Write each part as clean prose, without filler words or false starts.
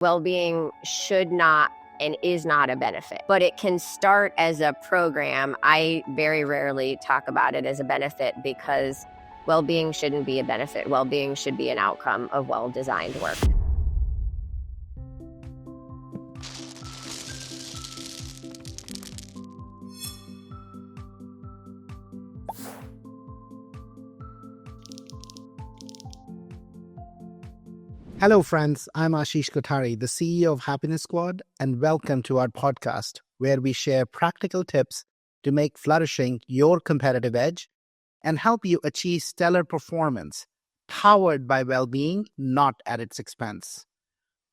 Well-being should not and is not a benefit, but it can start as a program. I very rarely talk about it as a benefit because well-being shouldn't be a benefit. Well-being should be an outcome of well-designed work. Hello, friends. I'm Ashish Kothari, the CEO of Happiness Squad, and welcome to our podcast, where we share practical tips to make flourishing your competitive edge and help you achieve stellar performance, powered by well-being, not at its expense.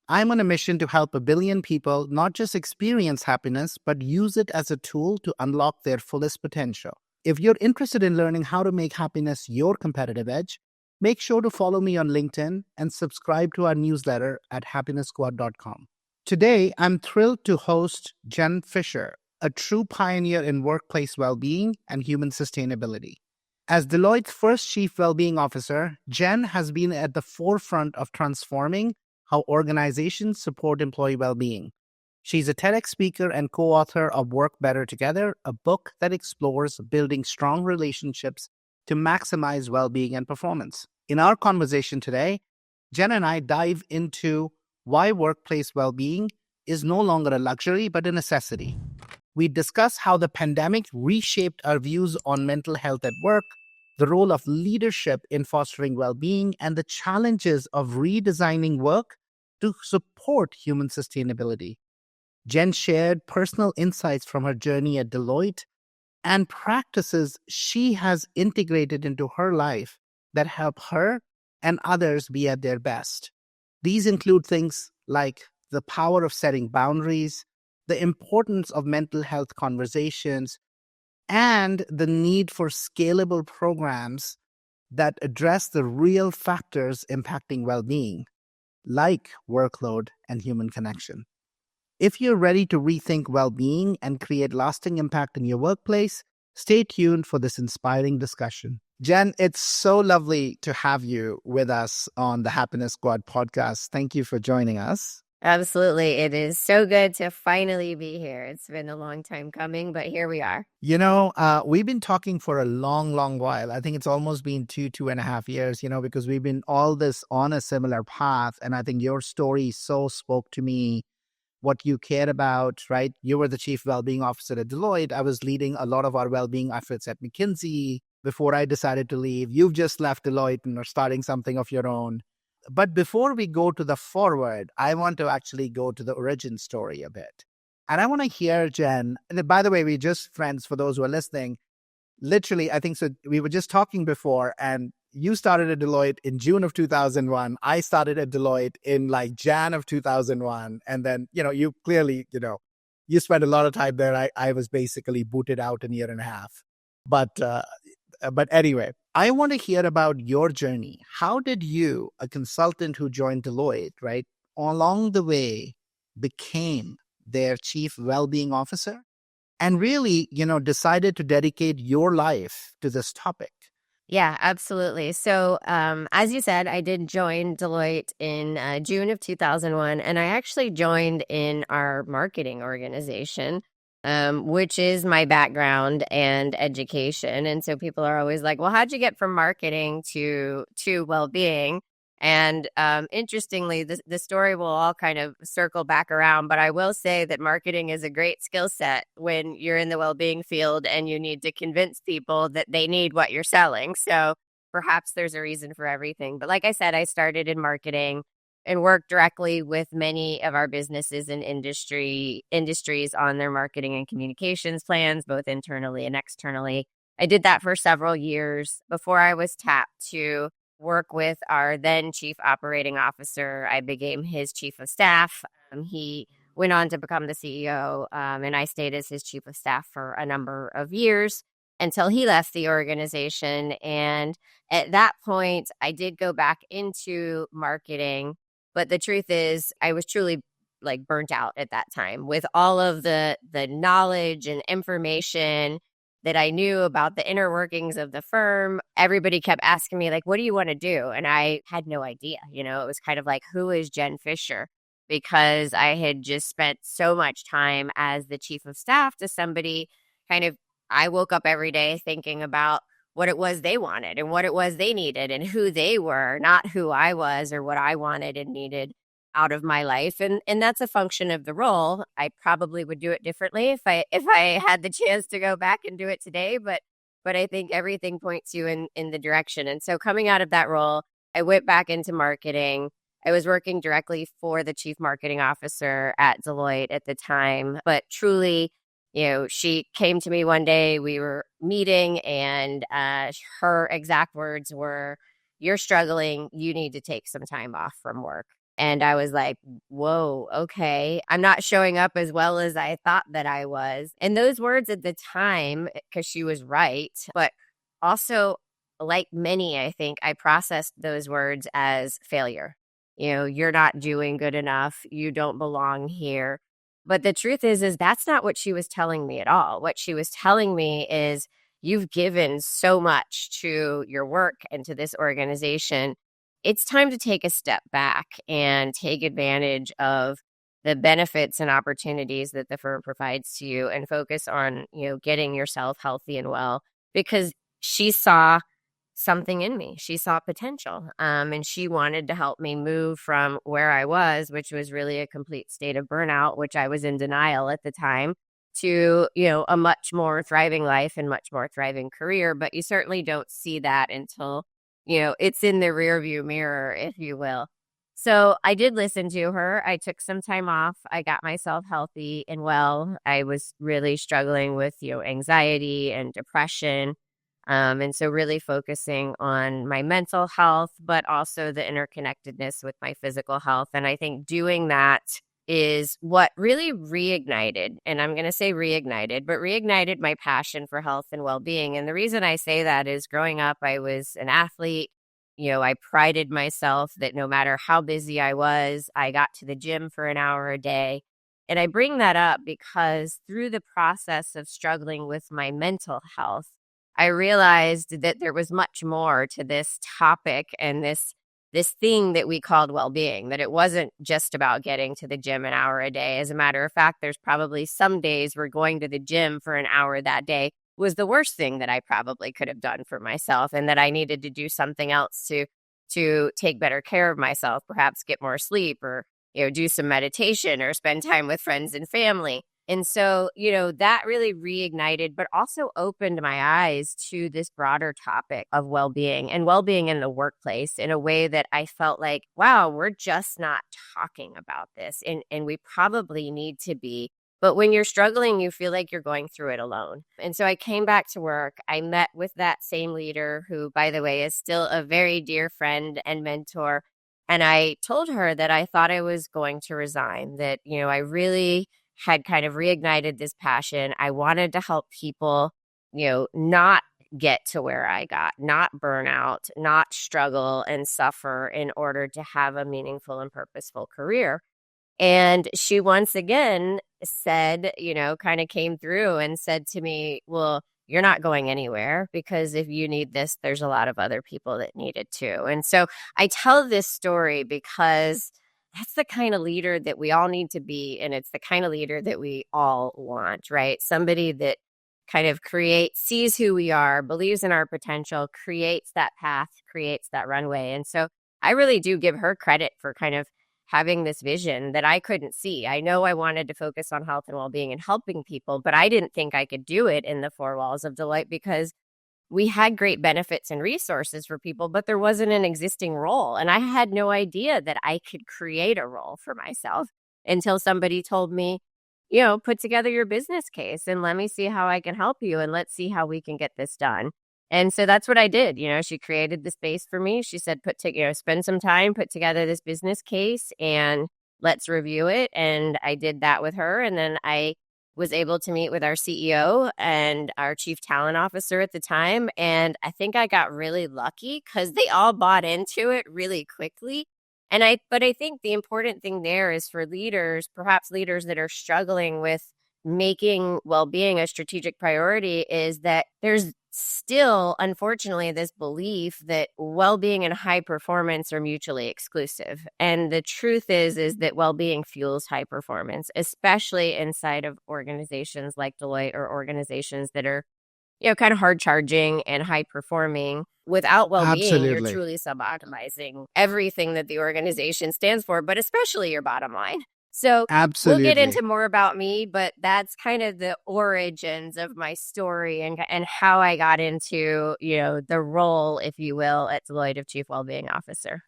I'm on a mission to help 1 billion people not just experience happiness, but use it as a tool to unlock their fullest potential. If you're interested in learning how to make happiness your competitive edge, make sure to follow me on LinkedIn and subscribe to our newsletter at happiness.squad.com. Today, I'm thrilled to host Jen Fisher, a true pioneer in workplace well-being and human sustainability. As Deloitte's first Chief Wellbeing Officer, Jen has been at the forefront of transforming how organizations support employee well-being. She's a TEDx speaker and co-author of Work Better Together, a book that explores building strong relationships to maximize well-being and performance. In our conversation today, Jen and I dive into why workplace well-being is no longer a luxury but a necessity. We discuss how the pandemic reshaped our views on mental health at work, the role of leadership in fostering well-being, and the challenges of redesigning work to support human sustainability. Jen shared personal insights from her journey at Deloitte and practices she has integrated into her life that help her and others be at their best. These include things like the power of setting boundaries, the importance of mental health conversations, and the need for scalable programs that address the real factors impacting well-being, like workload and human connection. If you're ready to rethink well-being and create lasting impact in your workplace, stay tuned for this inspiring discussion. Jen, it's so lovely to have you with us on the Happiness Squad podcast. Thank you for joining us. Absolutely. It is so good to finally be here. It's been a long time coming, but here we are. We've been talking for a long while. I think it's almost been 2.5 years, because we've been all this on a similar path. And I think your story so spoke to me, what you cared about, right? You were the Chief Wellbeing Officer at Deloitte. I was leading a lot of our well-being efforts at McKinsey before I decided to leave. You've just left Deloitte and are starting something of your own. But before we go to the forward, I want to actually go to the origin story a bit. And I want to hear, Jen, and by the way, we're just friends for those who are listening. Literally, I think so. We were just talking before, and you started at Deloitte in June of 2001. I started at Deloitte in Jan of 2001. And then, you clearly, you spent a lot of time there. I was basically booted out in a year and a half. But anyway, I want to hear about your journey. How did you, a consultant who joined Deloitte, right, along the way became their Chief Wellbeing Officer and really, decided to dedicate your life to this topic? Yeah, absolutely. So as you said, I did join Deloitte in June of 2001, and I actually joined in our marketing organization, which is my background and education. And so people are always like, well, how'd you get from marketing to well-being? And interestingly, the story will all kind of circle back around, but I will say that marketing is a great skill set when you're in the well-being field and you need to convince people that they need what you're selling. So perhaps there's a reason for everything. But like I said, I started in marketing and worked directly with many of our businesses and industries on their marketing and communications plans, both internally and externally. I did that for several years before I was tapped to work with our then Chief Operating Officer. I became his Chief of Staff. He went on to become the CEO, and I stayed as his Chief of Staff for a number of years until he left the organization. And at that point, I did go back into marketing. But the truth is, I was truly burnt out at that time with all of the knowledge and information that I knew about the inner workings of the firm. Everybody kept asking me, what do you want to do? And I had no idea. It was kind of like, who is Jen Fisher? because I had just spent so much time as the chief of staff to somebody kind of, I woke up every day thinking about what it was they wanted and what it was they needed and who they were, not who I was or what I wanted and needed out of my life. And that's a function of the role. I probably would do it differently if I had the chance to go back and do it today, but I think everything points you in the direction. And so coming out of that role, I went back into marketing. I was working directly for the chief marketing officer at Deloitte at the time, but truly, she came to me one day, we were meeting, and her exact words were, "You're struggling. You need to take some time off from work." And I was like, whoa, okay. I'm not showing up as well as I thought that I was. And those words at the time, because she was right, but also, like many, I think, I processed those words as failure. You're not doing good enough. You don't belong here. But the truth is that's not what she was telling me at all. What she was telling me is, you've given so much to your work and to this organization. It's time to take a step back and take advantage of the benefits and opportunities that the firm provides to you and focus on, getting yourself healthy and well, because she saw something in me. She saw potential. And she wanted to help me move from where I was, which was really a complete state of burnout, which I was in denial at the time, to, a much more thriving life and much more thriving career. But you certainly don't see that until, it's in the rearview mirror, if you will. So I did listen to her. I took some time off. I got myself healthy and well. I was really struggling with, anxiety and depression. And so really focusing on my mental health, but also the interconnectedness with my physical health. And I think doing that is what really reignited, and I'm going to say reignited, but reignited my passion for health and well-being. And the reason I say that is, growing up, I was an athlete. I prided myself that no matter how busy I was, I got to the gym for an hour a day. And I bring that up because through the process of struggling with my mental health, I realized that there was much more to this topic and this thing that we called well-being, that it wasn't just about getting to the gym an hour a day. As a matter of fact, there's probably some days where going to the gym for an hour that day was the worst thing that I probably could have done for myself, and that I needed to do something else to take better care of myself, perhaps get more sleep, or do some meditation, or spend time with friends and family. And so, that really reignited, but also opened my eyes to this broader topic of well-being and well-being in the workplace in a way that I felt like, wow, we're just not talking about this. And we probably need to be. But when you're struggling, you feel like you're going through it alone. And so I came back to work. I met with that same leader, who, by the way, is still a very dear friend and mentor. And I told her that I thought I was going to resign, that, I really had kind of reignited this passion. I wanted to help people, not get to where I got, not burn out, not struggle and suffer in order to have a meaningful and purposeful career. And she once again said, kind of came through and said to me, well, you're not going anywhere, because if you need this, there's a lot of other people that need it too. And so I tell this story because that's the kind of leader that we all need to be. And it's the kind of leader that we all want, right? Somebody that kind of sees who we are, believes in our potential, creates that path, creates that runway. And so I really do give her credit for kind of having this vision that I couldn't see. I know I wanted to focus on health and well-being and helping people, but I didn't think I could do it in the four walls of Deloitte, because we had great benefits and resources for people, but there wasn't an existing role. And I had no idea that I could create a role for myself until somebody told me, put together your business case and let me see how I can help you, and let's see how we can get this done. And so that's what I did. She created the space for me. She said, spend some time, put together this business case, and let's review it. And I did that with her. And then I was able to meet with our CEO and our chief talent officer at the time. And I think I got really lucky because they all bought into it really quickly. But I think the important thing there is for leaders, perhaps leaders that are struggling with making well-being a strategic priority, is that there's still, unfortunately, this belief that well-being and high performance are mutually exclusive. And the truth is that well-being fuels high performance, especially inside of organizations like Deloitte or organizations that are, kind of hard charging and high performing. Without well-being, you're Absolutely. truly suboptimizing everything that the organization stands for, but especially your bottom line. So we'll get Absolutely. into more about me, but that's kind of the origins of my story and how I got into, the role, if you will, at Deloitte of Chief Wellbeing Officer.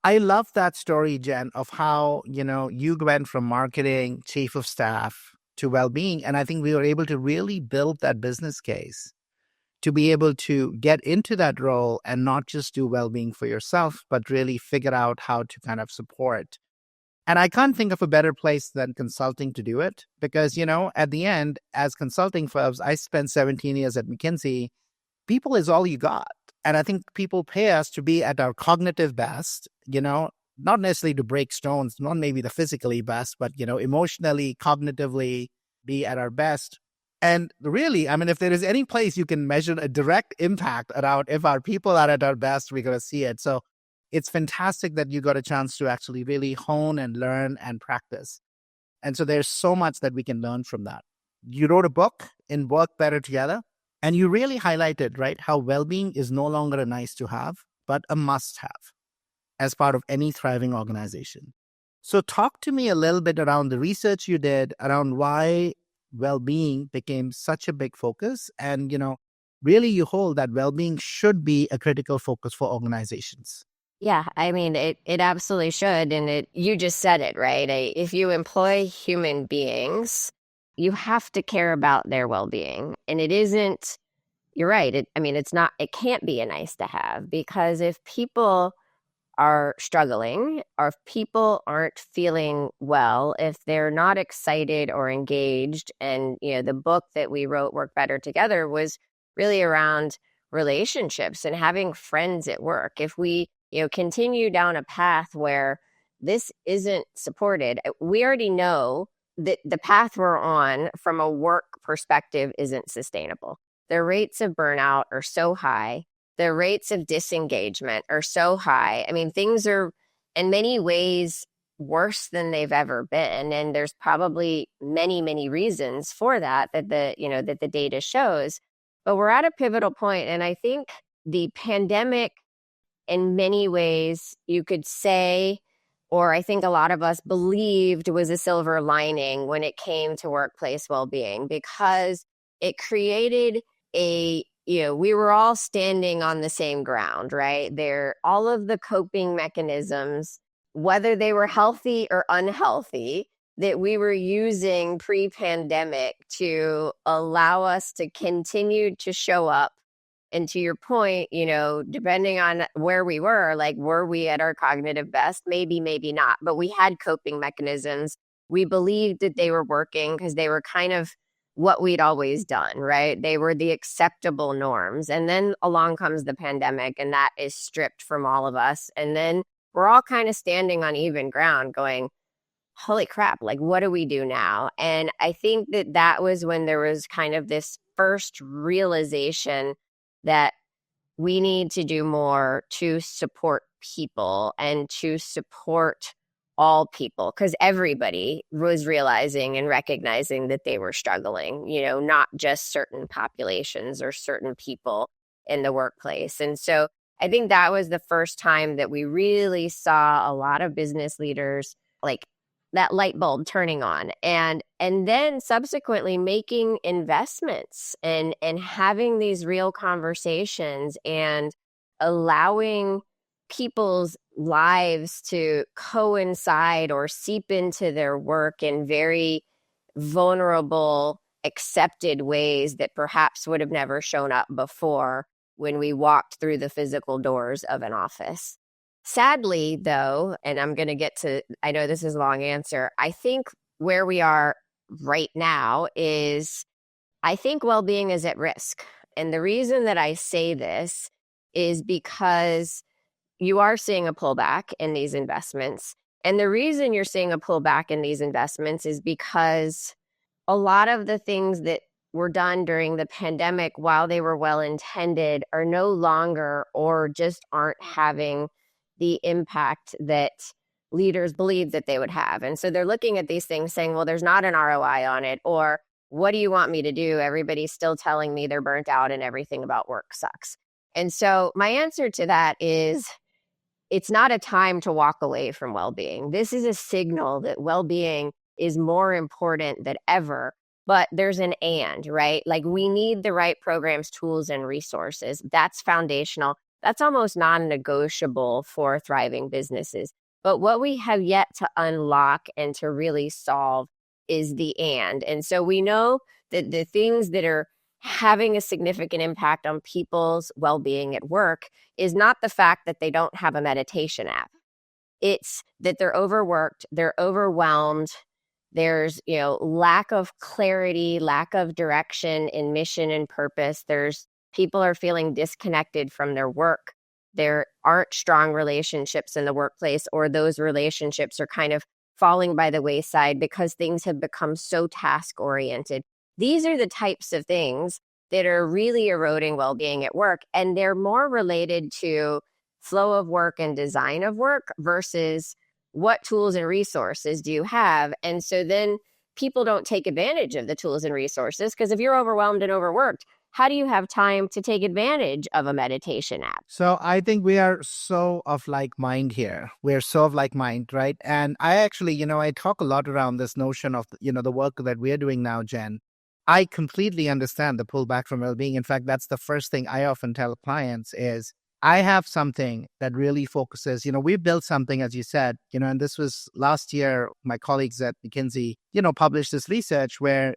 I love that story, Jen, of how, you went from marketing, chief of staff to well-being. And I think we were able to really build that business case to be able to get into that role and not just do well-being for yourself, but really figure out how to kind of support. And I can't think of a better place than consulting to do it because, at the end, as consulting firms, I spent 17 years at McKinsey. People is all you got. And I think people pay us to be at our cognitive best, not necessarily to break stones, not maybe the physically best, but, emotionally, cognitively be at our best. And really, I mean, if there is any place you can measure a direct impact around if our people are at our best, we're going to see it. So it's fantastic that you got a chance to actually really hone and learn and practice. And so there's so much that we can learn from that. You wrote a book in Work Better Together, and you really highlighted, right, how well-being is no longer a nice to have, but a must have as part of any thriving organization. So talk to me a little bit around the research you did around why well-being became such a big focus. And, really you hold that well-being should be a critical focus for organizations. Yeah, I mean, it absolutely should. And you just said it, right? If you employ human beings, you have to care about their well-being. And it isn't, you're right. It can't be a nice to have, because if people are struggling, or if people aren't feeling well, if they're not excited or engaged, and the book that we wrote, Work Better Together, was really around relationships and having friends at work. If we continue down a path where this isn't supported, we already know that the path we're on from a work perspective isn't sustainable. The rates of burnout are so high. The rates of disengagement are so high. I mean, things are in many ways worse than they've ever been. And there's probably many, many reasons for that the data shows. But we're at a pivotal point. And I think the pandemic, in many ways, you could say, or I think a lot of us believed, was a silver lining when it came to workplace well-being, because it created we were all standing on the same ground, right? All of the coping mechanisms, whether they were healthy or unhealthy, that we were using pre-pandemic to allow us to continue to show up. And to your point, depending on where we were, like, were we at our cognitive best? Maybe, maybe not. But we had coping mechanisms. We believed that they were working because they were kind of what we'd always done, right? They were the acceptable norms. And then along comes the pandemic, and that is stripped from all of us. And then we're all kind of standing on even ground going, holy crap, like, what do we do now? And I think that was when there was kind of this first realization that we need to do more to support people and to support all people, because everybody was realizing and recognizing that they were struggling, not just certain populations or certain people in the workplace. And so I think that was the first time that we really saw a lot of business leaders, like, that light bulb turning on, and then subsequently making investments and having these real conversations and allowing people's lives to coincide or seep into their work in very vulnerable, accepted ways that perhaps would have never shown up before when we walked through the physical doors of an office. Sadly, though, and I'm going to get to, I know this is a long answer, I think where we are right now is, I think well-being is at risk. And the reason that I say this is because you are seeing a pullback in these investments. And the reason you're seeing a pullback in these investments is because a lot of the things that were done during the pandemic, while they were well intended, are no longer or just aren't having the impact that leaders believe that they would have. And so they're looking at these things saying, well, there's not an ROI on it, or what do you want me to do? Everybody's still telling me they're burnt out and everything about work sucks. And so my answer to that is, it's not a time to walk away from well-being. This is a signal that well-being is more important than ever. But there's an and, right? Like, we need the right programs, tools, and resources. That's foundational. That's almost non-negotiable for thriving businesses. But what we have yet to unlock and to really solve is the and. And so we know that the things that are having a significant impact on people's well-being at work is not the fact that they don't have a meditation app. It's that they're overworked, they're overwhelmed, there's, lack of clarity, lack of direction in mission and purpose. There's people are feeling disconnected from their work. There aren't strong relationships in the workplace, or those relationships are kind of falling by the wayside because things have become so task-oriented. These are the types of things that are really eroding well-being at work, and they're more related to flow of work and design of work versus what tools and resources do you have. And so then people don't take advantage of the tools and resources, because if you're overwhelmed and overworked, how do you have time to take advantage of a meditation app? So I think we are so of like mind here. We're so of like mind, right? And I actually, I talk a lot around this notion of, the work that we're doing now, Jen. I completely understand the pullback from well-being. In fact, that's the first thing I often tell clients is, I have something that really focuses, we've built something, as you said, and this was last year, my colleagues at McKinsey, published this research where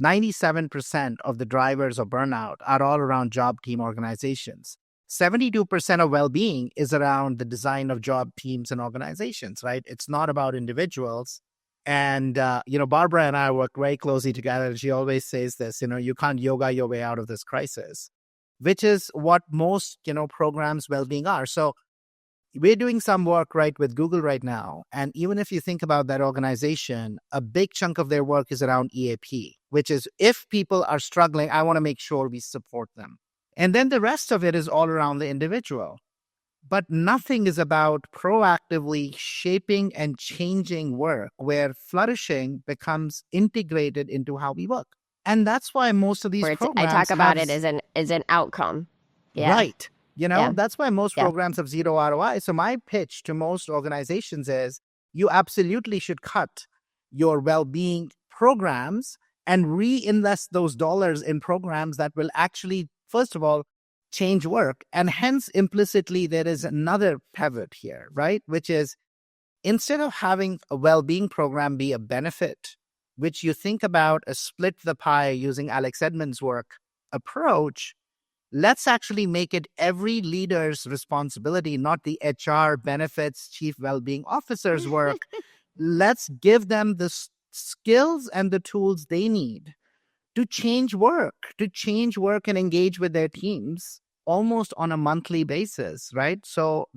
97% of the drivers of burnout are all around job team organizations. 72% of well-being is around the design of job teams and organizations, right? It's not about individuals. And, Barbara and I work very closely together. And she always says this, you can't yoga your way out of this crisis, which is what most, programs well-being are. So we're doing some work, right, with Google right now. And even if you think about that organization, a big chunk of their work is around EAP, which is if people are struggling, I want to make sure we support them. And then the rest of it is all around the individual. But nothing is about proactively shaping and changing work where flourishing becomes integrated into how we work. And that's why most of these Where programs I talk about it as an outcome. Yeah. Right. That's why most Yeah. programs have zero ROI. So my pitch to most organizations is, you absolutely should cut your well-being programs and reinvest those dollars in programs that will actually, first of all, change work. And hence, implicitly, there is another pivot here, right? Which is, instead of having a well-being program be a benefit, which you think about a split the pie using Alex Edmonds' work approach, let's actually make it every leader's responsibility, not the HR benefits chief well-being officer's work. Let's give them the skills and the tools they need to change work and engage with their teams almost on a monthly basis, right? So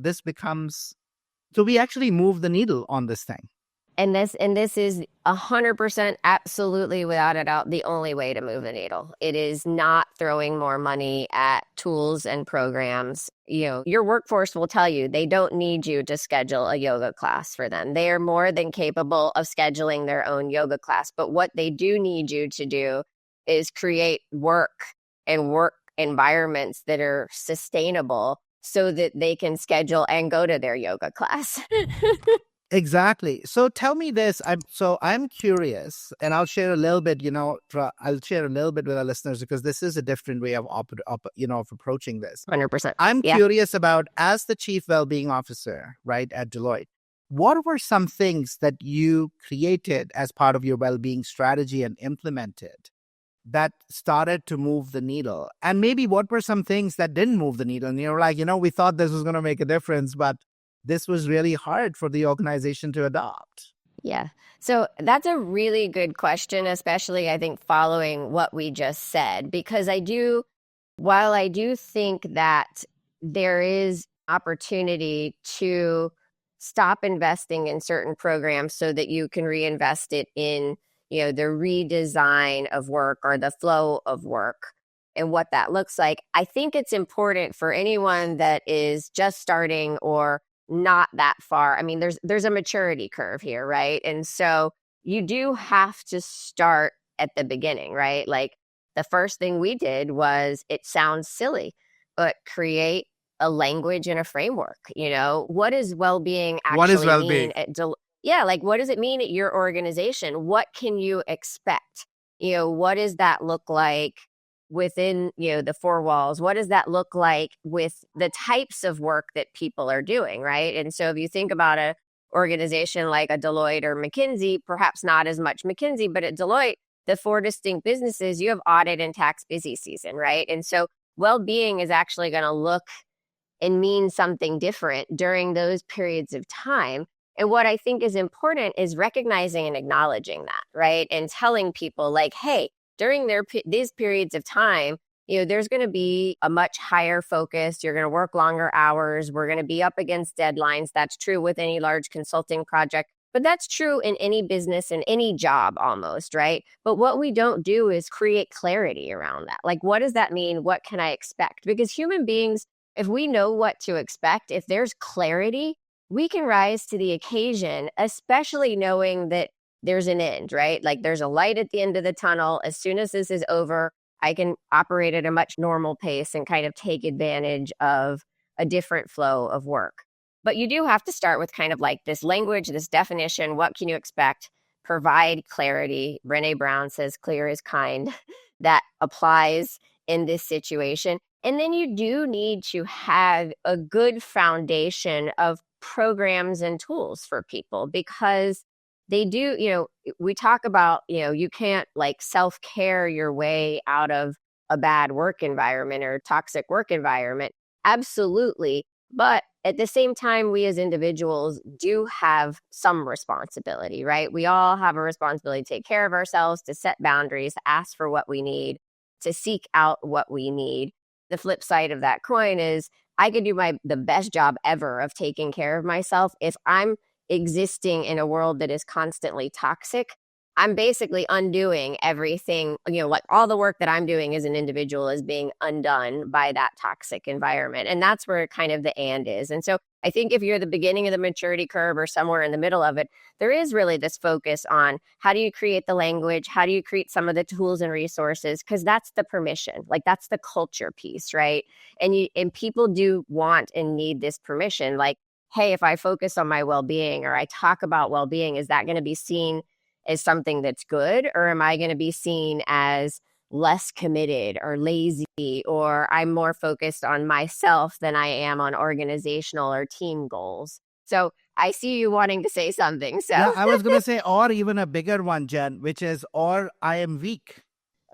we actually move the needle on this thing. And this is 100%, absolutely, without a doubt, the only way to move the needle. It is not throwing more money at tools and programs. Your workforce will tell you they don't need you to schedule a yoga class for them. They are more than capable of scheduling their own yoga class. But what they do need you to do is create work and work environments that are sustainable so that they can schedule and go to their yoga class. Exactly. So tell me this. I'm curious, and I'll share a little bit. I'll share a little bit with our listeners, because this is a different way of approaching this. 100%. I'm curious about, as the chief well-being officer, right, at Deloitte, what were some things that you created as part of your well-being strategy and implemented that started to move the needle? And maybe what were some things that didn't move the needle? And we thought this was going to make a difference, but this was really hard for the organization to adopt. Yeah. So that's a really good question, especially, I think, following what we just said, because while I do think that there is opportunity to stop investing in certain programs so that you can reinvest it in the redesign of work or the flow of work and what that looks like. I think it's important for anyone that is just starting or not that far. I mean, there's a maturity curve here, right? And so you do have to start at the beginning, right? Like the first thing we did was, it sounds silly, but create a language and a framework. What does well-being What is actually mean well-being? yeah, like what does it mean at your organization? What can you expect? What does that look like within, the four walls? What does that look like with the types of work that people are doing, right? And so if you think about a organization like a Deloitte or McKinsey, perhaps not as much McKinsey, but at Deloitte, the four distinct businesses, you have audit and tax busy season, right? And so well-being is actually going to look and mean something different during those periods of time. And what I think is important is recognizing and acknowledging that, right? And telling people like, hey, during these periods of time, there's going to be a much higher focus. You're going to work longer hours. We're going to be up against deadlines. That's true with any large consulting project, but that's true in any business and any job almost, right? But what we don't do is create clarity around that. Like, what does that mean? What can I expect? Because human beings, if we know what to expect, if there's clarity, we can rise to the occasion, especially knowing that there's an end, right? Like there's a light at the end of the tunnel. As soon as this is over, I can operate at a much normal pace and kind of take advantage of a different flow of work. But you do have to start with kind of like this language, this definition. What can you expect? Provide clarity. Brené Brown says clear is kind. That applies in this situation. And then you do need to have a good foundation of programs and tools for people, because they do, we talk about, you can't like self-care your way out of a bad work environment or toxic work environment. Absolutely. But at the same time, we as individuals do have some responsibility, right? We all have a responsibility to take care of ourselves, to set boundaries, to ask for what we need, to seek out what we need. The flip side of that coin is I could do the best job ever of taking care of myself. If I'm existing in a world that is constantly toxic, I'm basically undoing everything, like all the work that I'm doing as an individual is being undone by that toxic environment. And that's where kind of the and is. And so I think if you're the beginning of the maturity curve or somewhere in the middle of it, there is really this focus on how do you create the language? How do you create some of the tools and resources? Because that's the permission, like that's the culture piece, right? And people do want and need this permission. Like, hey, if I focus on my well-being or I talk about well-being, is that going to be seen as something that's good? Or am I going to be seen as less committed or lazy, or I'm more focused on myself than I am on organizational or team goals? So I see you wanting to say something. Yeah, So, I was going to say, or even a bigger one, Jen, which is, or I am weak,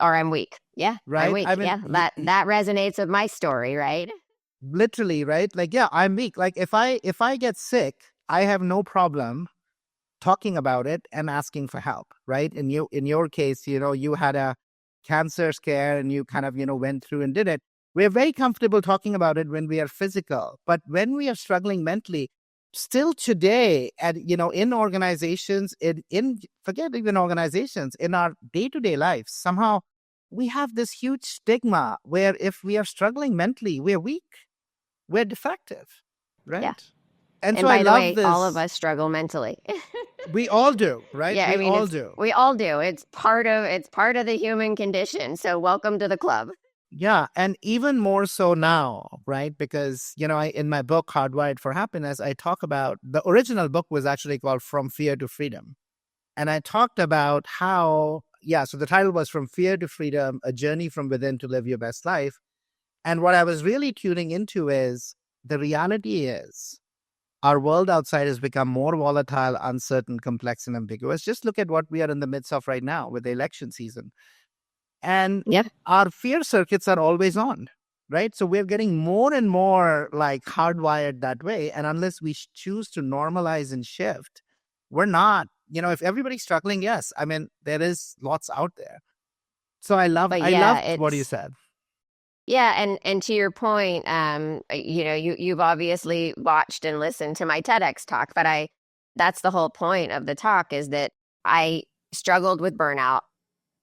or I'm weak. Yeah, I'm right? weak. I mean, Yeah, that resonates with my story, right? literally, right? Like, yeah, I'm weak. Like if I get sick, I have no problem talking about it and asking for help, right? In your case, you had a cancer scare and you kind of, went through and did it. We're very comfortable talking about it when we are physical, but when we are struggling mentally, still today, and in organizations, in forget even organizations, in our day-to-day life, somehow we have this huge stigma where if we are struggling mentally, we're weak, we're defective, Yeah. right? And so And I by the love way, all of this. us struggle mentally. We all do, right? Yeah, I We mean, all do. we all do. It's part of the human condition. So welcome to the club. Yeah. And even more so now, right? Because, in my book, Hardwired for Happiness, I talk about the original book was actually called From Fear to Freedom. And I talked about how, yeah, so the title was From Fear to Freedom, A Journey from Within to Live Your Best Life. And what I was really tuning into is the reality is our world outside has become more volatile, uncertain, complex, and ambiguous. Just look at what we are in the midst of right now with the election season. And Yep. our fear circuits are always on, right? So we're getting more and more like hardwired that way. And unless we choose to normalize and shift, we're not. If everybody's struggling, yes, I mean, there is lots out there. So But I yeah, loved what you said. and to your point, you've obviously watched and listened to my TEDx talk, but that's the whole point of the talk is that I struggled with burnout,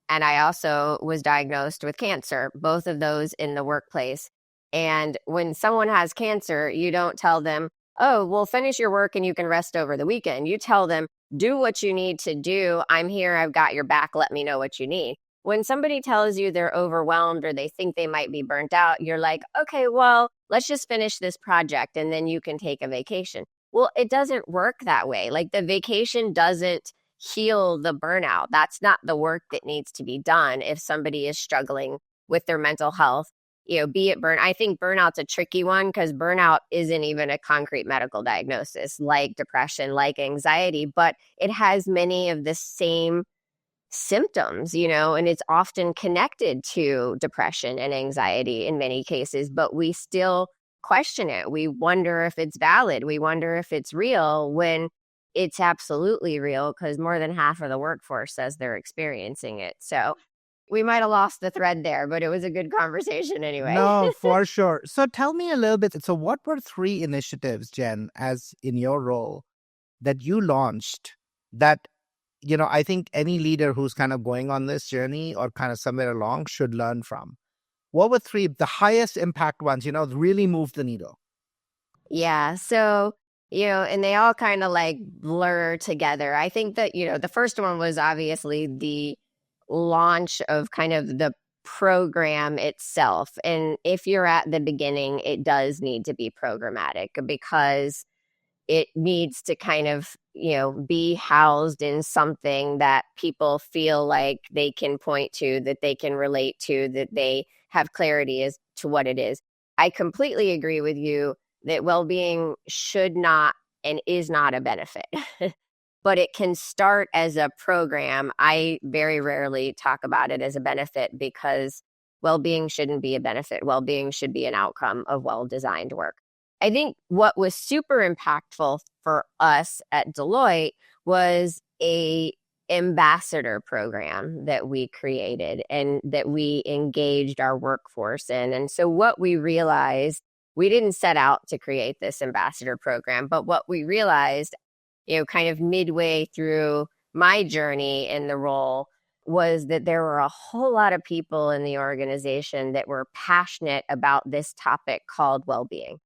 and I also was diagnosed with cancer, both of those in the workplace. And when someone has cancer, you don't tell them, oh, well, finish your work and you can rest over the weekend. You tell them, do what you need to do. I'm here. I've got your back. Let me know what you need. When somebody tells you they're overwhelmed or they think they might be burnt out, you're like, okay, well, let's just finish this project and then you can take a vacation. Well, it doesn't work that way. Like the vacation doesn't heal the burnout. That's not the work that needs to be done if somebody is struggling with their mental health. Be it I think burnout's a tricky one because burnout isn't even a concrete medical diagnosis like depression, like anxiety, but it has many of the same symptoms, and it's often connected to depression and anxiety in many cases, but we still question it. We wonder if it's valid. We wonder if it's real when it's absolutely real because more than half of the workforce says they're experiencing it. So we might have lost the thread there, but it was a good conversation anyway. No, for sure. So tell me a little bit. So, what were three initiatives, Jen, as in your role, that you launched that, I think any leader who's kind of going on this journey or kind of somewhere along should learn from? What were three, the highest impact ones, really moved the needle? Yeah. So, and they all kind of like blur together. I think that, the first one was obviously the launch of kind of the program itself. And if you're at the beginning, it does need to be programmatic because it needs to kind of, be housed in something that people feel like they can point to, that they can relate to, that they have clarity as to what it is. I completely agree with you that well-being should not and is not a benefit, but it can start as a program. I very rarely talk about it as a benefit because well-being shouldn't be a benefit. Well-being should be an outcome of well-designed work. I think what was super impactful for us at Deloitte was a ambassador program that we created and that we engaged our workforce in. And so what we realized, we didn't set out to create this ambassador program, but what we realized, kind of midway through my journey in the role was that there were a whole lot of people in the organization that were passionate about this topic called well-being.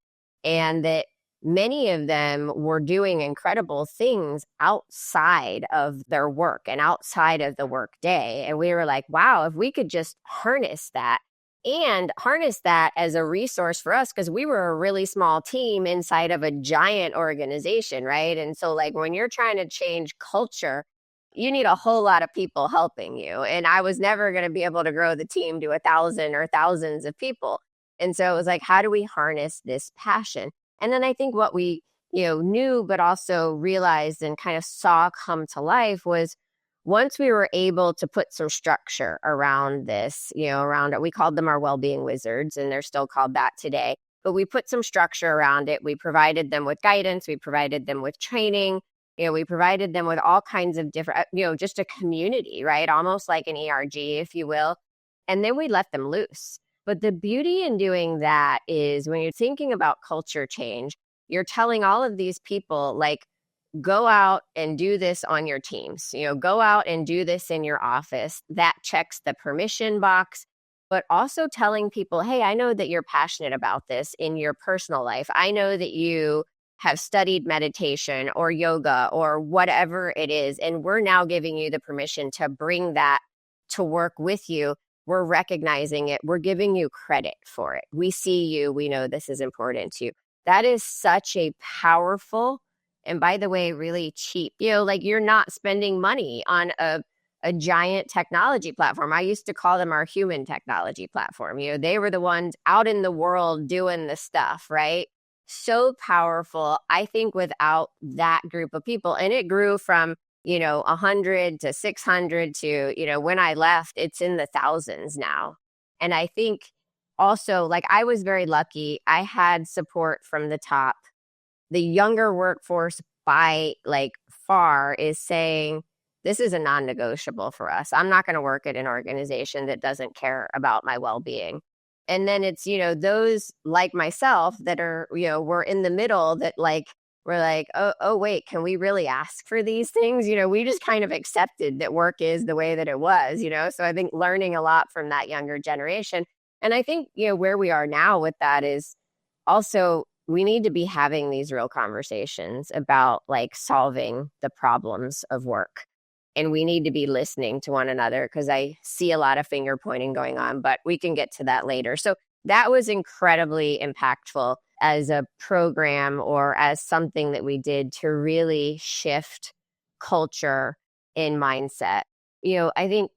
And that many of them were doing incredible things outside of their work and outside of the work day. And we were like, wow, if we could just harness that and harness that as a resource for us, because we were a really small team inside of a giant organization, right? And so like when you're trying to change culture, you need a whole lot of people helping you. And I was never going to be able to grow the team to 1,000 or thousands of people. And so it was like, how do we harness this passion? And then I think what we, knew, but also realized and kind of saw come to life was once we were able to put some structure around this, around it, we called them our well-being wizards, and they're still called that today. But we put some structure around it. We provided them with guidance. We provided them with training. We provided them with all kinds of different, just a community, right? Almost like an ERG, if you will. And then we let them loose. But the beauty in doing that is when you're thinking about culture change, you're telling all of these people, like, go out and do this on your teams, go out and do this in your office. That checks the permission box, but also telling people, hey, I know that you're passionate about this in your personal life. I know that you have studied meditation or yoga or whatever it is, and we're now giving you the permission to bring that to work with you. We're recognizing it. We're giving you credit for it. We see you. We know this is important to you. That is such a powerful, and by the way, really cheap, like you're not spending money on a giant technology platform. I used to call them our human technology platform. They were the ones out in the world doing the stuff, right? So powerful. I think without that group of people, and it grew from 100 to 600 to, when I left, it's in the thousands now. And I think also, like, I was very lucky. I had support from the top. The younger workforce by like far is saying, this is a non-negotiable for us. I'm not going to work at an organization that doesn't care about my well-being. And then it's, those like myself that are, we're in the middle that like, we're like, oh, wait, can we really ask for these things? We just kind of accepted that work is the way that it was, So I think learning a lot from that younger generation. And I think, where we are now with that is also we need to be having these real conversations about like solving the problems of work. And we need to be listening to one another because I see a lot of finger pointing going on, but we can get to that later. So that was incredibly impactful as a program or as something that we did to really shift culture in mindset. I think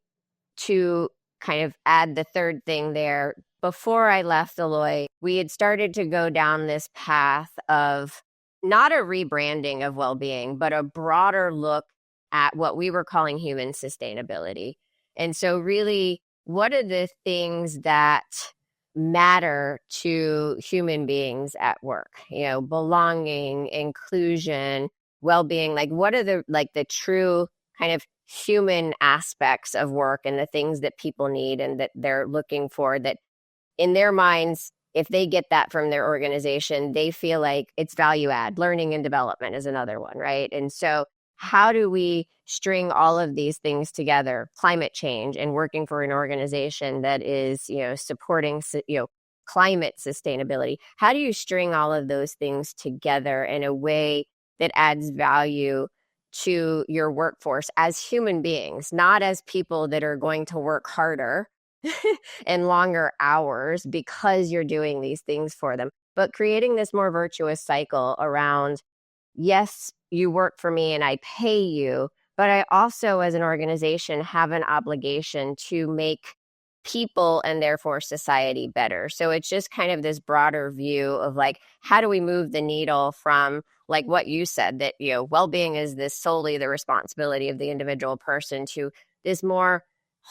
to kind of add the third thing there, before I left Deloitte, we had started to go down this path of not a rebranding of well-being, but a broader look at what we were calling human sustainability. And so really, what are the things that matter to human beings at work? Belonging, inclusion, well-being, like what are the true kind of human aspects of work and the things that people need and that they're looking for, that in their minds, if they get that from their organization, they feel like it's value add. Learning and development is another one, right? And so how do we string all of these things together? Climate change and working for an organization that is, supporting, climate sustainability. How do you string all of those things together in a way that adds value to your workforce as human beings, not as people that are going to work harder and longer hours because you're doing these things for them, but creating this more virtuous cycle around, yes, you work for me and I pay you, but I also, as an organization, have an obligation to make people and therefore society better. So it's just kind of this broader view of like, how do we move the needle from like what you said, that, well-being is this solely the responsibility of the individual person, to this more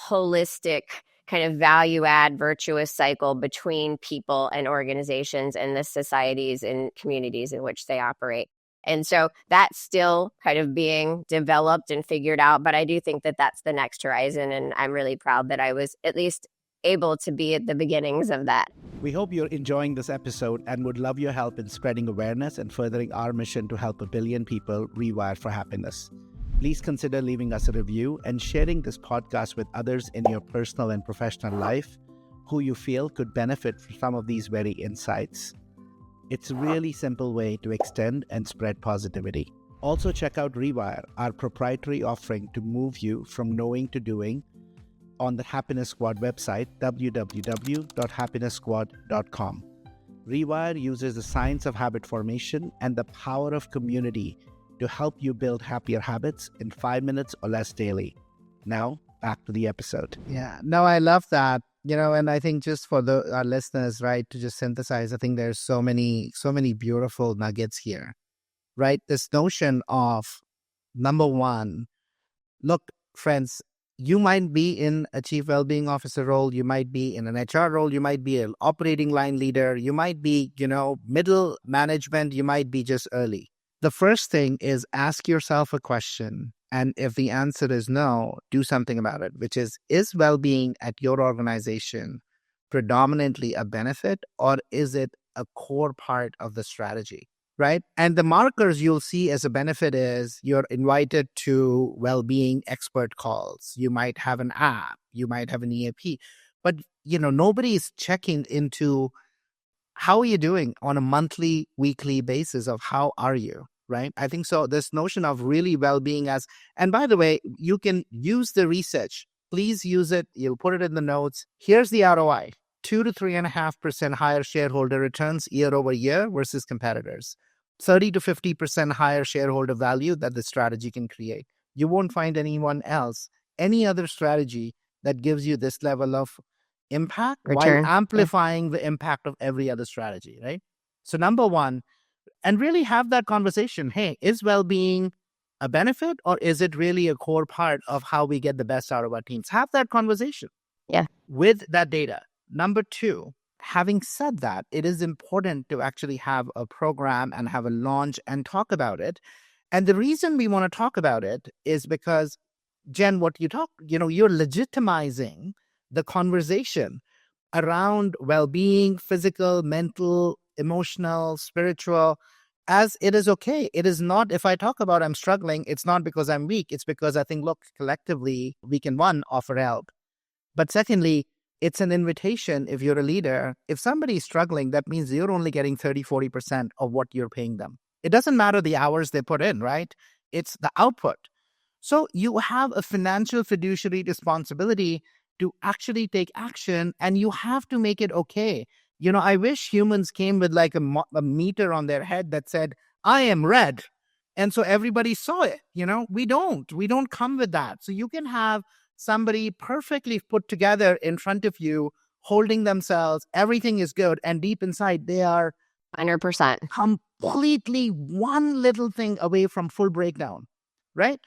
holistic kind of value add virtuous cycle between people and organizations and the societies and communities in which they operate. And so that's still kind of being developed and figured out. But I do think that that's the next horizon. And I'm really proud that I was at least able to be at the beginnings of that. We hope you're enjoying this episode and would love your help in spreading awareness and furthering our mission to help 1 billion people rewire for happiness. Please consider leaving us a review and sharing this podcast with others in your personal and professional life who you feel could benefit from some of these very insights. It's a really simple way to extend and spread positivity. Also check out Rewire, our proprietary offering to move you from knowing to doing, on the Happiness Squad website, www.happiness.squad.com. Rewire uses the science of habit formation and the power of community to help you build happier habits in 5 minutes or less daily. Now, back to the episode. Yeah, no, I love that. And I think just for our listeners, right, to just synthesize, I think there's so many beautiful nuggets here, right? This notion of, number one, look, friends, you might be in a chief well-being officer role, you might be in an HR role, you might be an operating line leader, you might be, middle management, you might be just early. The first thing is ask yourself a question. And if the answer is no, do something about it, which is well-being at your organization predominantly a benefit, or is it a core part of the strategy, right? And the markers you'll see as a benefit is you're invited to well-being expert calls. You might have an app, you might have an EAP, but nobody is checking into how are you doing on a monthly, weekly basis of how are you, right? I think so. This notion of really well-being as, and by the way, you can use the research. Please use it. You'll put it in the notes. Here's the ROI, 2 to 3.5% higher shareholder returns year over year versus competitors, 30 to 50% higher shareholder value that the strategy can create. You won't find anyone else, any other strategy that gives you this level of impact Return. while amplifying the impact of every other strategy, right? So number one, and really have that conversation. Hey, is well-being a benefit, or is it really a core part of how we get the best out of our teams? Have that conversation with that data. Number two, having said that, it is important to actually have a program and have a launch and talk about it. And the reason we want to talk about it is because, Jen, you're legitimizing the conversation around well-being, physical, mental, emotional, spiritual, as it is okay. It is not, if I talk about I'm struggling, it's not because I'm weak. It's because I think, look, collectively, we can, one, offer help. But secondly, it's an invitation. If you're a leader, if somebody is struggling, that means you're only getting 30-40% of what you're paying them. It doesn't matter the hours they put in, right? It's the output. So you have a financial fiduciary responsibility to actually take action, and you have to make it okay. I wish humans came with like a meter on their head that said, I am red. And so everybody saw it. We don't come with that. So you can have somebody perfectly put together in front of you, holding themselves, everything is good. And deep inside, they are 100%. completely one little thing away from full breakdown, right?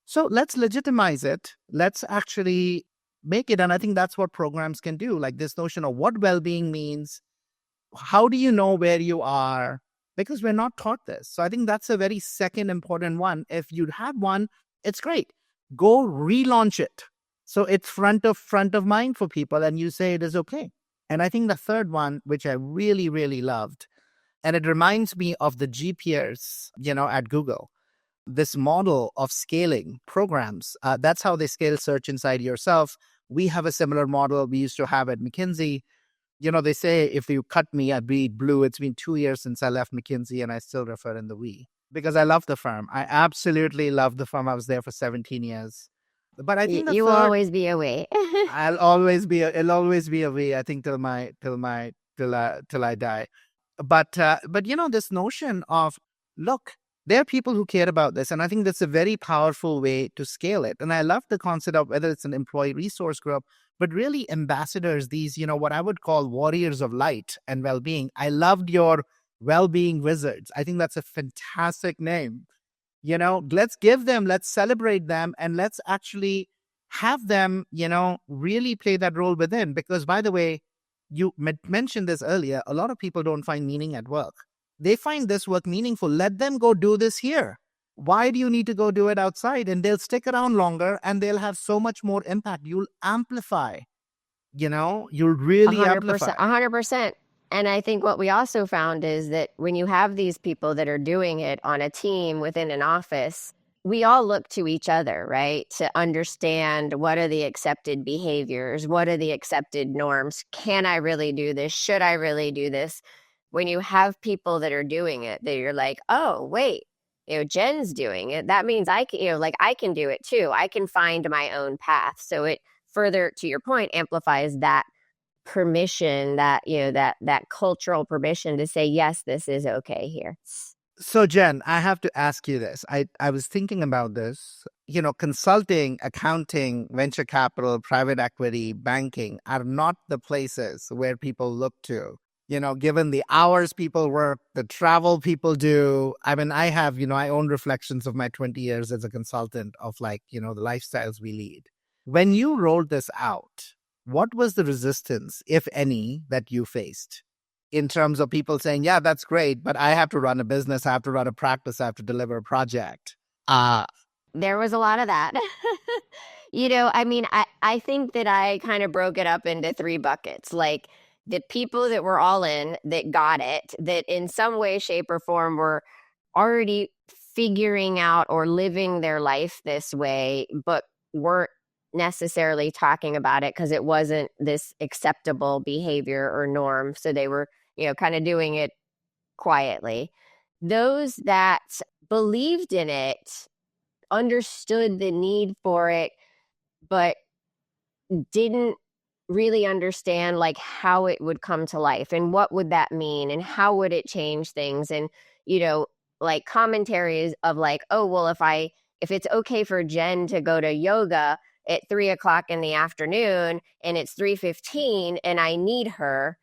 So let's legitimize it. Let's actually make it. And I think that's what programs can do. Like this notion of what well-being means. How do you know where you are? Because we're not taught this. So I think that's a very second important one. If you have one, it's great. Go relaunch it. So it's front of mind for people, and you say it is okay. And I think the third one, which I really, really loved, and it reminds me of the G peers, at Google, this model of scaling programs. That's how they scale search inside yourself. We have a similar model we used to have at McKinsey. They say if you cut me, I bleed blue. It's been 2 years since I left McKinsey, and I still refer in the we, because I love the firm. I absolutely love the firm. I was there for 17 years. But I think the You will third, always be a we. it'll always be a we, I think, till I die. But this notion of, look, there are people who care about this, and I think that's a very powerful way to scale it. And I love the concept of whether it's an employee resource group, but really ambassadors, these, what I would call warriors of light and well-being. I loved your well-being wizards. I think that's a fantastic name. Let's celebrate them, and let's actually have them, really play that role within. Because, by the way, you mentioned this earlier, a lot of people don't find meaning at work. They find this work meaningful. Let them go do this here. Why do you need to go do it outside? And they'll stick around longer, and they'll have so much more impact. You'll amplify, you'll really amplify. 100%. 100%. And I think what we also found is that when you have these people that are doing it on a team within an office, we all look to each other, right? To understand what are the accepted behaviors? What are the accepted norms? Can I really do this? Should I really do this? When you have people that are doing it, that you're like, oh, wait, Jen's doing it. That means I can, I can do it too. I can find my own path. So it further, to your point, amplifies that permission, that cultural permission to say, yes, this is okay here. So, Jen, I have to ask you this. I was thinking about this. Consulting, accounting, venture capital, private equity, banking are not the places where people look to. Given the hours people work, the travel people do. I mean, I own reflections of my 20 years as a consultant of the lifestyles we lead. When you rolled this out, what was the resistance, if any, that you faced in terms of people saying, yeah, that's great, but I have to run a business, I have to run a practice, I have to deliver a project? There was a lot of that. I think that I kind of broke it up into three buckets. Like the people that were all in, that got it, that in some way, shape, or form were already figuring out or living their life this way, but weren't necessarily talking about it because it wasn't this acceptable behavior or norm. So they were, kind of doing it quietly. Those that believed in it, understood the need for it, but didn't really understand how it would come to life and what would that mean and how would it change things. And, commentaries of oh, well, if it's okay for Jen to go to yoga at 3:00 in the afternoon and it's 3:15 and I need her,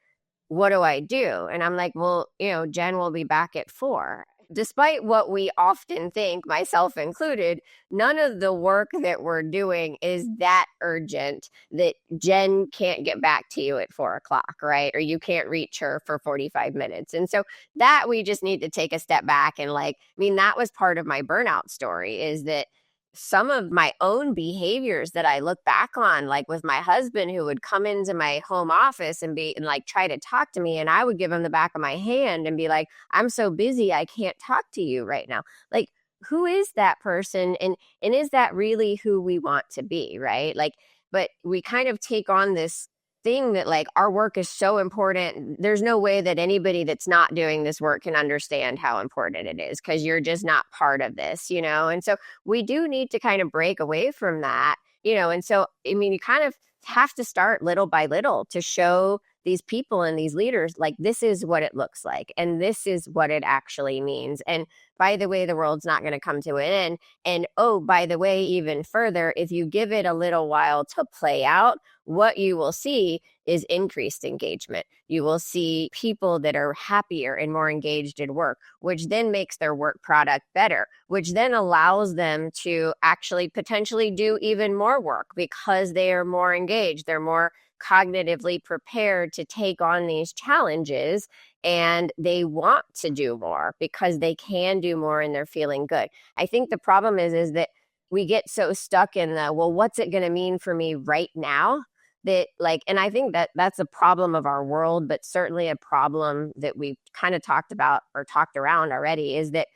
what do I do? And I'm like, well, Jen will be back at 4. Despite what we often think, myself included, none of the work that we're doing is that urgent that Jen can't get back to you at 4:00, right? Or you can't reach her for 45 minutes. And so that we just need to take a step back and that was part of my burnout story, is that some of my own behaviors that I look back on, like with my husband who would come into my home office and like try to talk to me, and I would give him the back of my hand and be like, I'm so busy, I can't talk to you right now. Like, who is that person? And is that really who we want to be, right? Like, but we kind of take on this thing that like our work is so important. There's no way that anybody that's not doing this work can understand how important it is because you're just not part of this, you know? And so we do need to kind of break away from that, you know? And so, I mean, you kind of have to start little by little to show these people and these leaders, like, this is what it looks like, and this is what it actually means. And by the way, the world's not going to come to an end. And oh, by the way, even further, if you give it a little while to play out, what you will see is increased engagement. You will see people that are happier and more engaged in work, which then makes their work product better, which then allows them to actually potentially do even more work because they are more engaged. They're more cognitively prepared to take on these challenges, and they want to do more because they can do more and they're feeling good. I think the problem is that we get so stuck in the, well, what's it going to mean for me right now? That like, and I think that that's a problem of our world, but certainly a problem that we've kind of talked about or talked around already, is that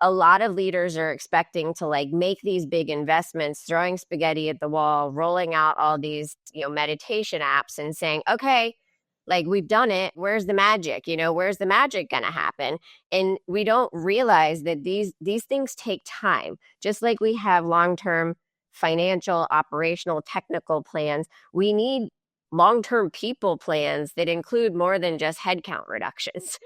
a lot of leaders are expecting to like make these big investments, throwing spaghetti at the wall, rolling out all these, you know, meditation apps and saying, okay, like we've done it. Where's the magic? You know, where's the magic going to happen? And we don't realize that these things take time. Just like we have long-term financial, operational, technical plans, we need long-term people plans that include more than just headcount reductions.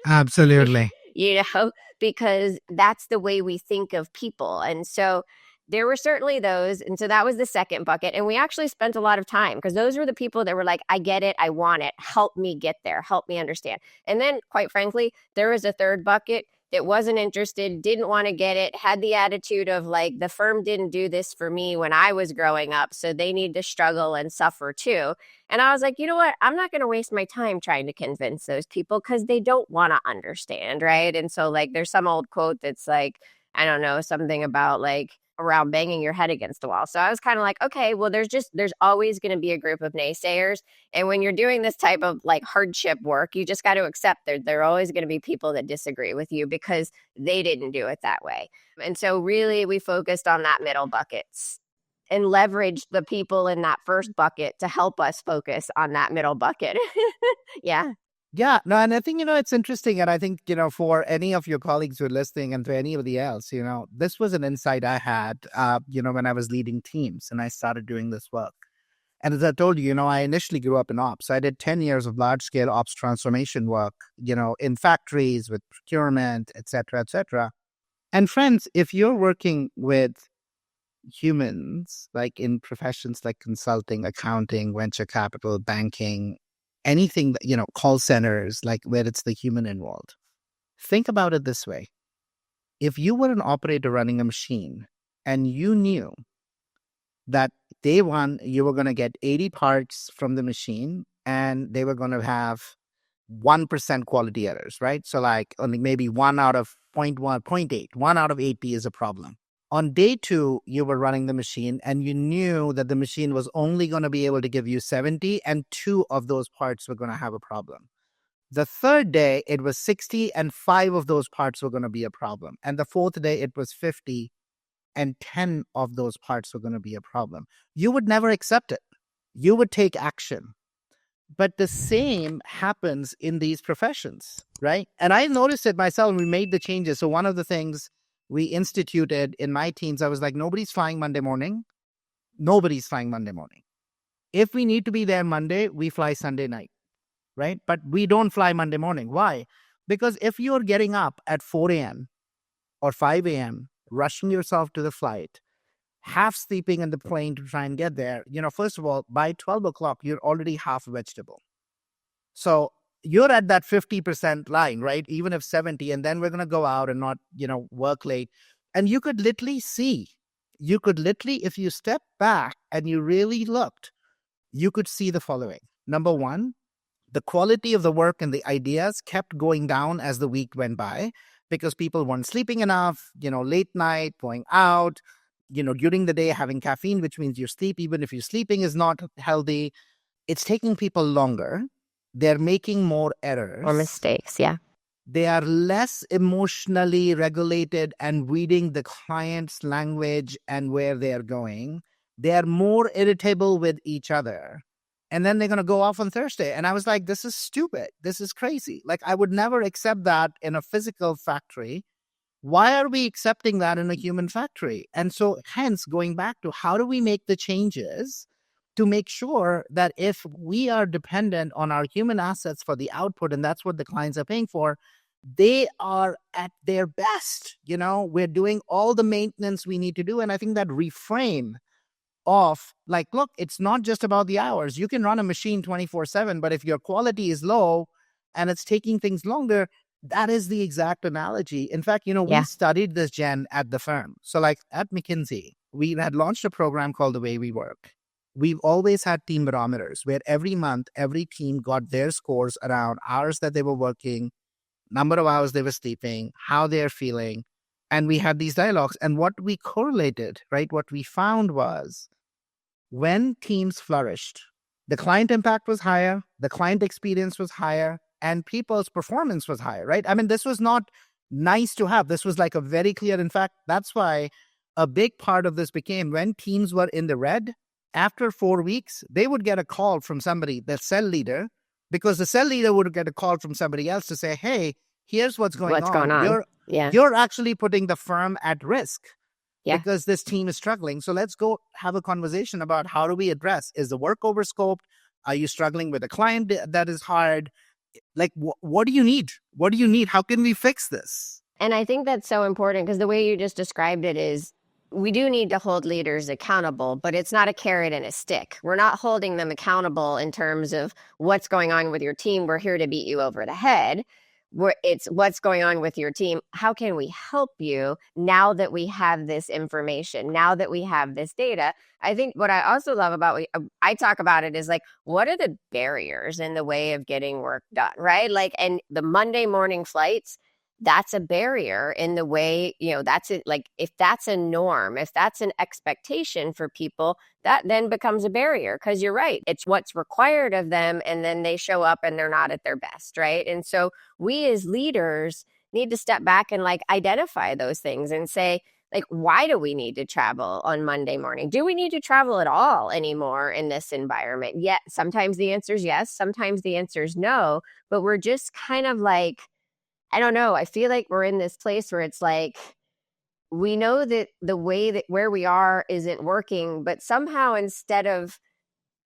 Absolutely. You know, because that's the way we think of people. And so there were certainly those. And so that was the second bucket. And we actually spent a lot of time because those were the people that were like, I get it. I want it. Help me get there. Help me understand. And then, quite frankly, there was a third bucket that wasn't interested, didn't want to get it, had the attitude of like, the firm didn't do this for me when I was growing up, so they need to struggle and suffer too. And I was like, you know what? I'm not going to waste my time trying to convince those people because they don't want to understand, right? And so, like, there's some old quote that's like, I don't know, something about like around banging your head against the wall. So I was kind of like, okay, well, there's always going to be a group of naysayers. And when you're doing this type of like hardship work, you just got to accept that there are always going to be people that disagree with you because they didn't do it that way. And so really we focused on that middle buckets and leveraged the people in that first bucket to help us focus on that middle bucket. Yeah. Yeah, no, and I think, it's interesting. And I think, for any of your colleagues who are listening and to anybody else, this was an insight I had, when I was leading teams and I started doing this work. And as I told you, I initially grew up in ops. So I did 10 years of large scale ops transformation work, in factories with procurement, et cetera, et cetera. And friends, if you're working with humans, like in professions like consulting, accounting, venture capital, banking, anything that, call centers, like where it's the human involved. Think about it this way. If you were an operator running a machine and you knew that day one, you were going to get 80 parts from the machine and they were going to have 1% quality errors, right? So like only maybe 1 out of 0.1, 0.8, 1 out of 80 is a problem. On day two, you were running the machine and you knew that the machine was only going to be able to give you 70 and 2 of those parts were going to have a problem. The third day, it was 60 and 5 of those parts were going to be a problem. And the fourth day, it was 50 and 10 of those parts were going to be a problem. You would never accept it. You would take action. But the same happens in these professions, right? And I noticed it myself when we made the changes. So one of the things we instituted in my teams, I was like, nobody's flying Monday morning. Nobody's flying Monday morning. If we need to be there Monday, we fly Sunday night, right? But we don't fly Monday morning. Why? Because if you're getting up at 4 a.m. or 5 a.m., rushing yourself to the flight, half sleeping in the plane to try and get there, first of all, by 12 o'clock, you're already half a vegetable. So you're at that 50% line, right? Even if 70, and then we're going to go out and not, work late. And you could literally see, if you step back and you really looked, you could see the following. Number one, the quality of the work and the ideas kept going down as the week went by because people weren't sleeping enough, late night, going out, during the day having caffeine, which means you sleep, even if your sleeping is not healthy. It's taking people longer. They're making more Or errors. mistakes. Yeah. They are less emotionally regulated and reading the client's language and where they are going. They are more irritable with each other. And then they're going to go off on Thursday. And I was like, this is stupid. This is crazy. Like, I would never accept that in a physical factory. Why are we accepting that in a human factory? And so, hence, going back to how do we make the changes to make sure that if we are dependent on our human assets for the output, and that's what the clients are paying for, they are at their best. We're doing all the maintenance we need to do. And I think that reframe of like, look, it's not just about the hours. You can run a machine 24/7, but if your quality is low and it's taking things longer, that is the exact analogy. In fact, we Yeah. studied this, Jen, at the firm. So like at McKinsey, we had launched a program called The Way We Work. We've always had team barometers where every month, every team got their scores around hours that they were working, number of hours they were sleeping, how they're feeling. And we had these dialogues. And what we correlated, right, what we found was when teams flourished, the client impact was higher, the client experience was higher, and people's performance was higher, right? I mean, this was not nice to have. This was like a very clear. In fact, that's why a big part of this became when teams were in the red, after 4 weeks, they would get a call from somebody, the cell leader, because the cell leader would get a call from somebody else to say, hey, here's what's going What's going on. on? Yeah. You're actually putting the firm at risk Yeah. because this team is struggling. So let's go have a conversation about how do we address, is the work overscoped? Are you struggling with a client that is hard? Like, what do you need? What do you need? How can we fix this? And I think that's so important because the way you just described it is we do need to hold leaders accountable, but it's not a carrot and a stick. We're not holding them accountable in terms of what's going on with your team. We're here to beat you over the head. It's what's going on with your team. How can we help you now that we have this information, now that we have this data? I think what I also love about I talk about it is like, what are the barriers in the way of getting work done, right? Like, and the Monday morning flights, that's a barrier in the way, that's it. Like, if that's a norm, if that's an expectation for people, that then becomes a barrier because you're right. It's what's required of them. And then they show up and they're not at their best. Right. And so we as leaders need to step back and like identify those things and say, like, why do we need to travel on Monday morning? Do we need to travel at all anymore in this environment? Yeah, sometimes the answer is yes. Sometimes the answer is no. But we're just kind of like, I don't know. I feel like we're in this place where it's like, we know that the way that where we are isn't working, but somehow instead of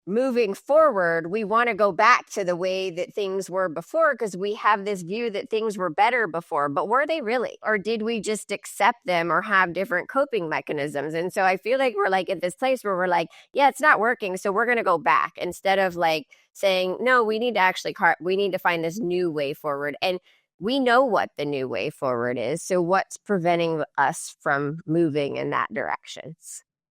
moving forward, we want to go back to the way that things were before because we have this view that things were better before. But were they really? Or did we just accept them or have different coping mechanisms? And so I feel like we're like at this place where we're like, yeah, it's not working. So we're going to go back instead of like saying, no, we need to actually, we need to find this new way forward. And we know what the new way forward is. So what's preventing us from moving in that direction?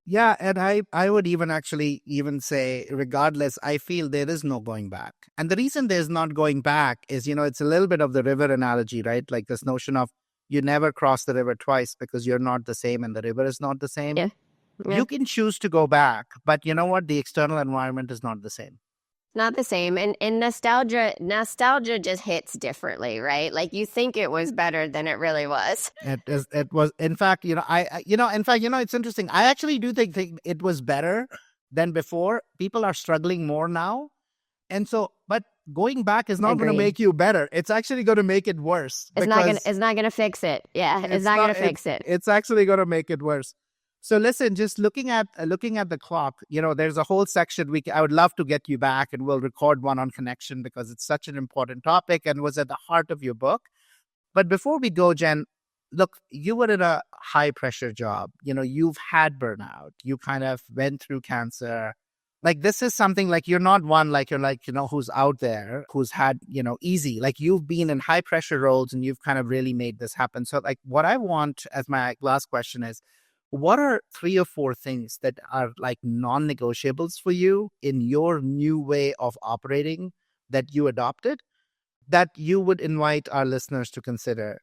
Yeah, and I would even say, regardless, I feel there is no going back. And the reason there's not going back is, it's a little bit of the river analogy, right? Like this notion of you never cross the river twice because you're not the same and the river is not the same. Yeah. Yeah. You can choose to go back, but you know what? The external environment is not the same. Not the same. And nostalgia just hits differently, right? Like you think it was better than it really was. It was, in fact, it's interesting. I actually do think it was better than before. People are struggling more now. And so, but going back is not going to make you better. It's actually going to make it worse. It's not going to fix it. Yeah. It's not going to fix it. It's actually going to make it worse. So listen, just looking at the clock, there's a whole section I would love to get you back and we'll record one on connection because it's such an important topic and was at the heart of your book. But before we go, Jen, look, you were in a high pressure job. You've had burnout. You kind of went through cancer. Like this is something like you're not one like you're like, who's out there, who's had, easy. Like you've been in high pressure roles and you've kind of really made this happen. So like what I want as my last question is, what are 3 or 4 things that are like non-negotiables for you in your new way of operating that you adopted that you would invite our listeners to consider,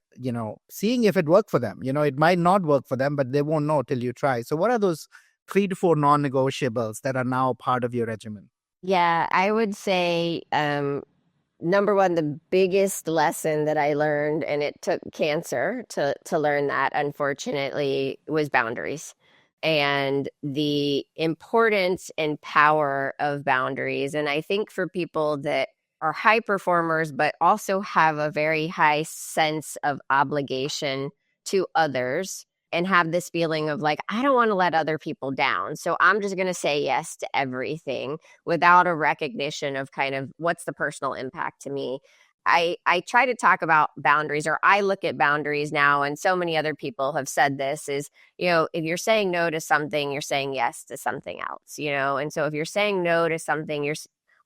seeing if it worked for them? It might not work for them, but they won't know till you try. So what are those 3 to 4 non-negotiables that are now part of your regimen? Yeah, I would say number one, the biggest lesson that I learned, and it took cancer to learn that, unfortunately, was boundaries and the importance and power of boundaries. And I think for people that are high performers, but also have a very high sense of obligation to others and have this feeling of like, I don't want to let other people down. So I'm just going to say yes to everything without a recognition of kind of what's the personal impact to me. I try to talk about boundaries, or I look at boundaries now, and so many other people have said this is, if you're saying no to something, you're saying yes to something else, and so if you're saying no to something,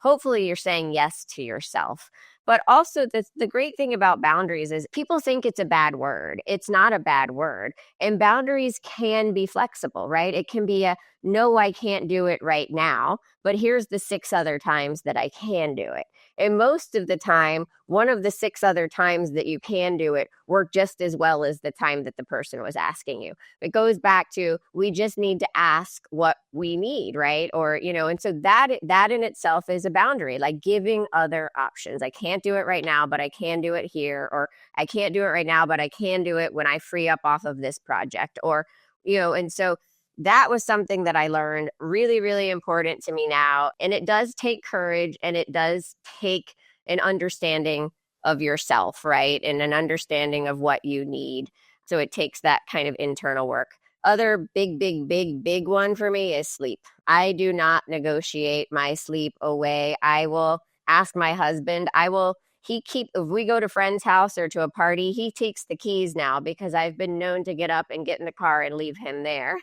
hopefully you're saying yes to yourself. But also the great thing about boundaries is people think it's a bad word. It's not a bad word. And boundaries can be flexible, right? It can be a no, I can't do it right now, but here's the 6 other times that I can do it. And most of the time, one of the 6 other times that you can do it work just as well as the time that the person was asking you. It goes back to, we just need to ask what we need, right? Or, and so that in itself is a boundary, like giving other options. I can't do it right now, but I can do it here. Or I can't do it right now, but I can do it when I free up off of this project. Or, and so that was something that I learned, really, really important to me now. And it does take courage, and it does take an understanding of yourself, right? And an understanding of what you need. So it takes that kind of internal work. Other big one for me is sleep. I do not negotiate my sleep away. I will ask my husband, if we go to a friend's house or to a party, he takes the keys now, because I've been known to get up and get in the car and leave him there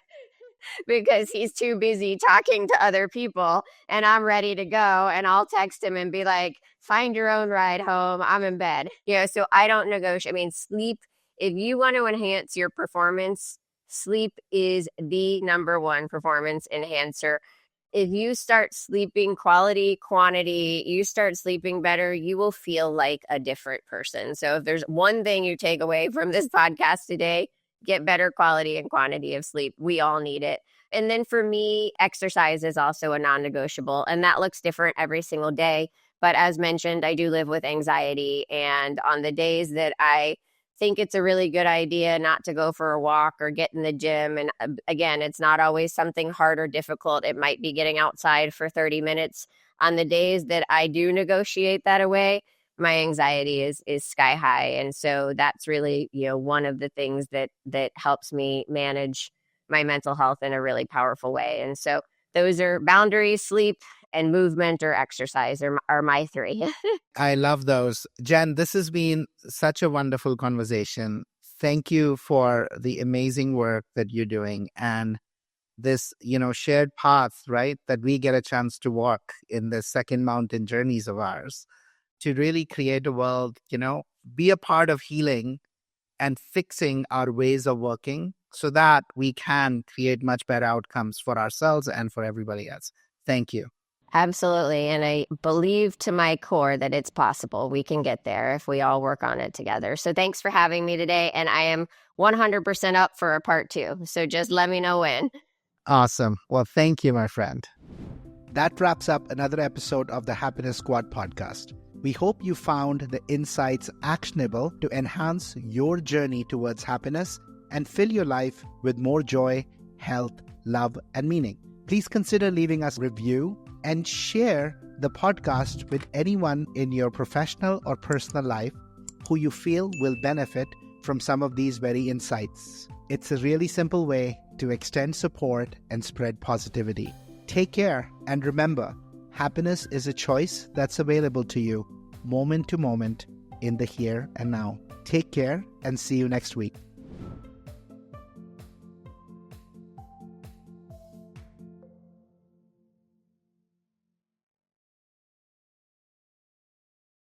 because he's too busy talking to other people, and I'm ready to go, and I'll text him and be like, find your own ride home. I'm in bed. So I don't negotiate. I mean, sleep, if you want to enhance your performance, sleep is the number one performance enhancer. If you start sleeping quality, quantity, you start sleeping better, you will feel like a different person. So if there's one thing you take away from this podcast today, get better quality and quantity of sleep. We all need it. And then for me, exercise is also a non-negotiable, and that looks different every single day. But as mentioned, I do live with anxiety, and on the days that I think it's a really good idea not to go for a walk or get in the gym, and again, it's not always something hard or difficult. It might be getting outside for 30 minutes. On the days that I do negotiate that away, my anxiety is sky high. And so that's really, one of the things that helps me manage my mental health in a really powerful way. And so those are boundaries, sleep, and movement or exercise are my 3. I love those. Jen, this has been such a wonderful conversation. Thank you for the amazing work that you're doing, and this, shared path, right, that we get a chance to walk in the second mountain journeys of ours, to really create a world, be a part of healing and fixing our ways of working so that we can create much better outcomes for ourselves and for everybody else. Thank you. Absolutely. And I believe to my core that it's possible. We can get there if we all work on it together. So thanks for having me today. And I am 100% up for a part 2. So just let me know when. Awesome. Well, thank you, my friend. That wraps up another episode of the Happiness Squad podcast. We hope you found the insights actionable to enhance your journey towards happiness and fill your life with more joy, health, love, and meaning. Please consider leaving us a review and share the podcast with anyone in your professional or personal life who you feel will benefit from some of these very insights. It's a really simple way to extend support and spread positivity. Take care, and remember, happiness is a choice that's available to you moment to moment in the here and now. Take care, and see you next week.